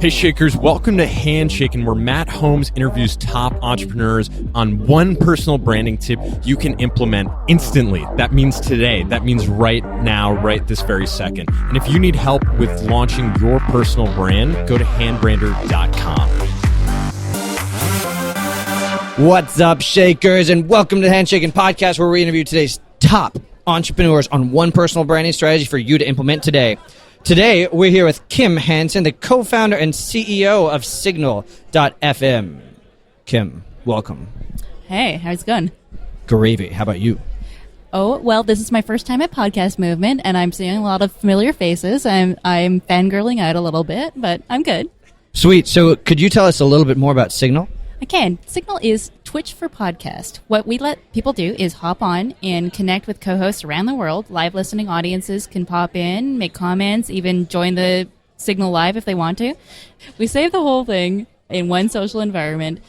Hey Shakers, welcome to Handshaking, where Matt Holmes interviews top entrepreneurs on one personal branding tip you can implement instantly. That means today. That means right now, right this very second. And if you need help with launching your personal brand, go to handbrander.com. What's up, Shakers, and welcome to the Handshaking Podcast, where we interview today's top entrepreneurs on one personal branding strategy for you to implement today. Today, we're here with Kim Hansen, the co-founder and CEO of Signal.fm. Kim, welcome. Hey, how's it going? Gravy. How about you? Oh, well, this is my first time at Podcast Movement, and I'm seeing a lot of familiar faces. I'm fangirling out a little bit, but I'm good. Sweet. So could you tell us a little bit more about Signal? I can. Signal is Twitch for podcast. What we let people do is hop on and connect with co-hosts around the world. Live listening audiences can pop in, make comments, even join the Signal Live if they want to. We save the whole thing in one social environment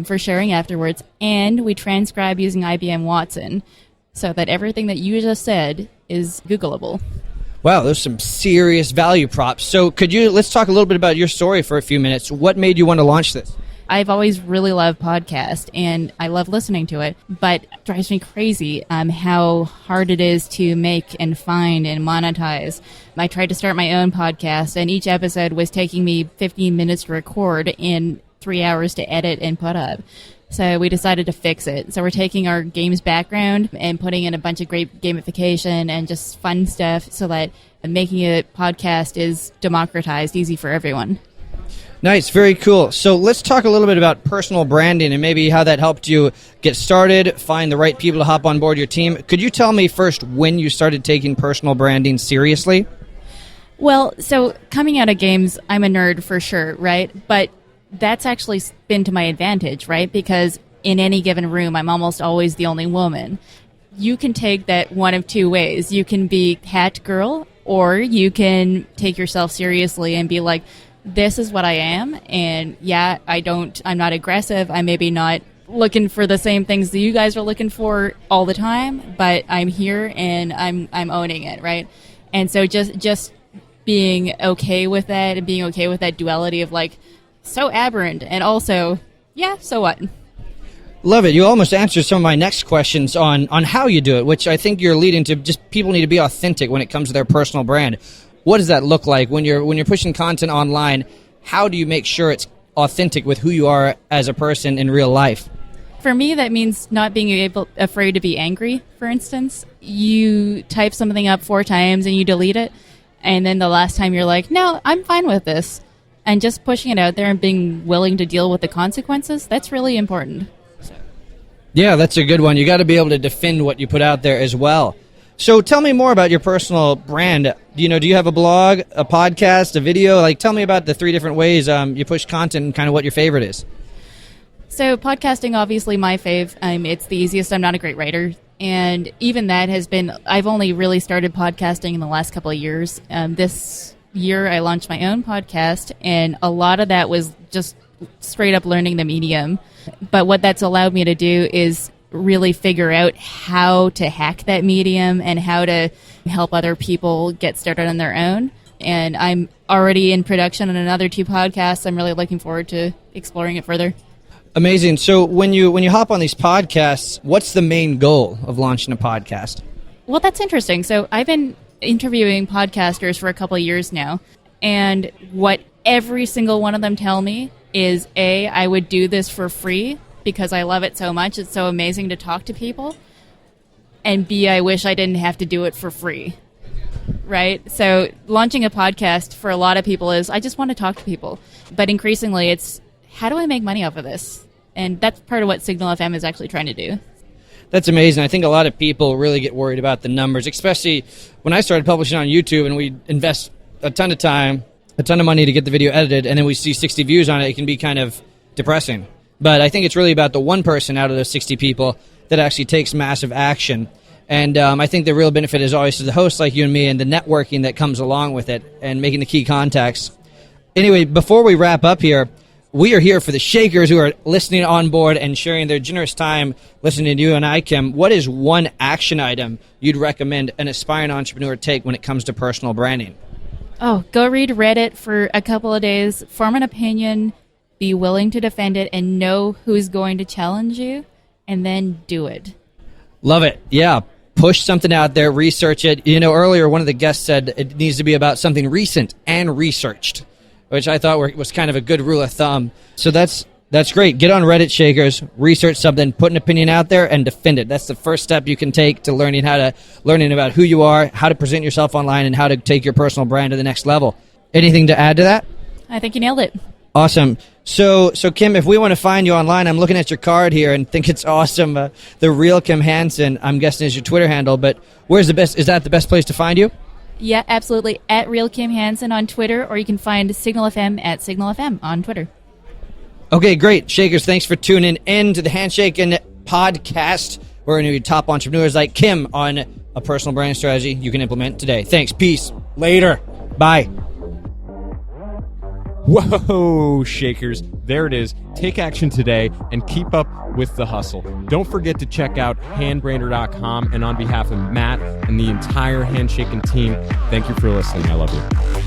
for sharing afterwards, and we transcribe using IBM Watson so that everything that you just said is Googleable. Wow, there's some serious value props. So let's talk a little bit about your story for a few minutes. What made you want to launch this? I've always really loved podcasts, and I love listening to it, but it drives me crazy how hard it is to make and find and monetize. I tried to start my own podcast, and each episode was taking me 15 minutes to record and 3 hours to edit and put up. So we decided to fix it. So we're taking our games background and putting in a bunch of great gamification and just fun stuff so that making a podcast is democratized, easy for everyone. Nice, very cool. So let's talk a little bit about personal branding and maybe how that helped you get started, find the right people to hop on board your team. Could you tell me first when you started taking personal branding seriously? Well, so coming out of games, I'm a nerd for sure, right? But that's actually been to my advantage, right? Because in any given room, I'm almost always the only woman. You can take that one of two ways. You can be hat girl, or you can take yourself seriously and be like, this is what I am, and yeah, I'm not aggressive. I'm maybe not looking for the same things that you guys are looking for all the time, but I'm here and I'm owning it, right? And so just being okay with that and being okay with that duality of like, so aberrant and also, yeah, so what? Love it. You almost answered some of my next questions on how you do it, which I think you're leading to. Just people need to be authentic when it comes to their personal brand. What does that look like when you're pushing content online? How do you make sure it's authentic with who you are as a person in real life? For me, that means not being afraid to be angry, for instance. You type something up 4 times and you delete it, and then the last time you're like, no, I'm fine with this. And just pushing it out there and being willing to deal with the consequences, that's really important. Yeah, that's a good one. You got to be able to defend what you put out there as well. So tell me more about your personal brand. Do you have a blog, a podcast, a video? Like, tell me about the 3 different ways you push content and kind of what your favorite is. So podcasting, obviously my fave. It's the easiest. I'm not a great writer. And even that I've only really started podcasting in the last couple of years. This year I launched my own podcast, and a lot of that was just straight up learning the medium. But what that's allowed me to do is really figure out how to hack that medium and how to help other people get started on their own. And I'm already in production on another 2 podcasts. I'm really looking forward to exploring it further. Amazing. So when you hop on these podcasts, what's the main goal of launching a podcast? Well, that's interesting. So I've been interviewing podcasters for a couple of years now, and what every single one of them tell me is, A, I would do this for free because I love it so much. It's so amazing to talk to people. And B, I wish I didn't have to do it for free, right? So launching a podcast for a lot of people is, I just want to talk to people. But increasingly, it's, how do I make money off of this? And that's part of what Signal FM is actually trying to do. That's amazing. I think a lot of people really get worried about the numbers, especially when I started publishing on YouTube and we invest a ton of time, a ton of money to get the video edited, and then we see 60 views on it. It can be kind of depressing. But I think it's really about the one person out of those 60 people that actually takes massive action. And I think the real benefit is always to the hosts like you and me and the networking that comes along with it and making the key contacts. Anyway, before we wrap up here, we are here for the Shakers who are listening on board and sharing their generous time listening to you and I, Kim. What is one action item you'd recommend an aspiring entrepreneur take when it comes to personal branding? Oh, go read Reddit for a couple of days, form an opinion, be willing to defend it, and know who's going to challenge you, and then do it. Love it. Yeah. Push something out there, research it. You know, earlier one of the guests said it needs to be about something recent and researched, which I thought was kind of a good rule of thumb. So that's great. Get on Reddit, Shakers, research something, put an opinion out there, and defend it. That's the first step you can take to learning about who you are, how to present yourself online, and how to take your personal brand to the next level. Anything to add to that? I think you nailed it. Awesome. So Kim, if we want to find you online, I'm looking at your card here and think it's awesome. The real Kim Hansen, I'm guessing, is your Twitter handle. But where's the best? Is that the best place to find you? Yeah, absolutely. At Real Kim Hansen on Twitter, or you can find Signal FM at Signal FM on Twitter. Okay, great. Shakers, thanks for tuning in to the Handshaking podcast. We're going to top entrepreneurs like Kim on a personal brand strategy you can implement today. Thanks. Peace. Later. Bye. Whoa, Shakers. There it is. Take action today and keep up with the hustle. Don't forget to check out handbrander.com. And on behalf of Matt and the entire Handshaking team, thank you for listening. I love you.